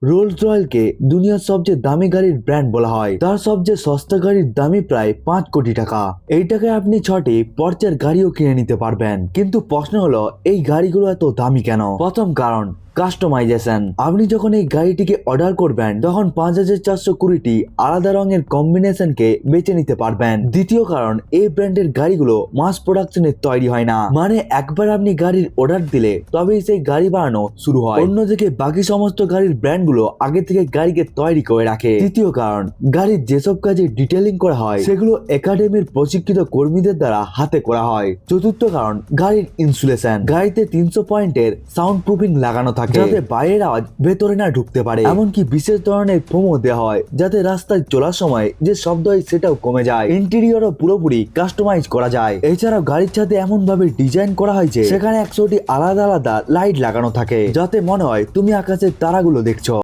Rolle's রয়েলকে দুনিয়ার সবচেয়ে দামি গাড়ির ব্র্যান্ড বলা হয়। তার সবচেয়ে সস্তা গাড়ির দামই প্রায় 5 কোটি টাকা। এই টাকায় আপনি 6টি পর্চের গাড়িও কিনে নিতে পারবেন। কিন্তু প্রশ্ন হলো, এই গাড়িগুলো এত দামি কেন? প্রথম কারণ, কাস্টমাইজেশন। আপনি যখন এই গাড়িটিকে অর্ডার করবেন তখন 5420টি আলাদা রঙের কম্বিনেশনকে বেছে নিতে পারবেন। দ্বিতীয় কারণ, এই ব্র্যান্ডের গাড়িগুলো মাস প্রোডাকশনে তৈরি হয় না, মানে একবার আপনি গাড়ির অর্ডার দিলে তবেই সেই গাড়ি বানানো শুরু হয়। অন্যদিকে বাকি সমস্ত গাড়ির ব্র্যান্ডগুলো আগে থেকে গাড়িকে তৈরি করে রাখে। তৃতীয় কারণ, গাড়ির যেসব কাজে ডিটেলিং করা হয় সেগুলো একাডেমির প্রশিক্ষিত কর্মীদের দ্বারা হাতে করা হয়। চতুর্থ কারণ, গাড়ির ইনসুলেশন। গাড়িতে 300 পয়েন্টের সাউন্ড প্রুফিং লাগানো থাকে যাতে বাইরের আওয়াজ ভেতরে না ঢুকতে পারে। এমনকি বিশেষ ধরনের ফোমও দেওয়া হয় যাতে রাস্তায় চলার সময় যে শব্দ হয় সেটাও কমে যায়। ইন্টেরিয়রও পুরোপুরি কাস্টমাইজ করা যায়। এছাড়াও গাড়ির ছাদে এমন ভাবে ডিজাইন করা হয়েছে সেখানে 100টি আলাদা আলাদা লাইট লাগানো থাকে যাতে মনে হয় তুমি আকাশের তারাগুলো দেখছো।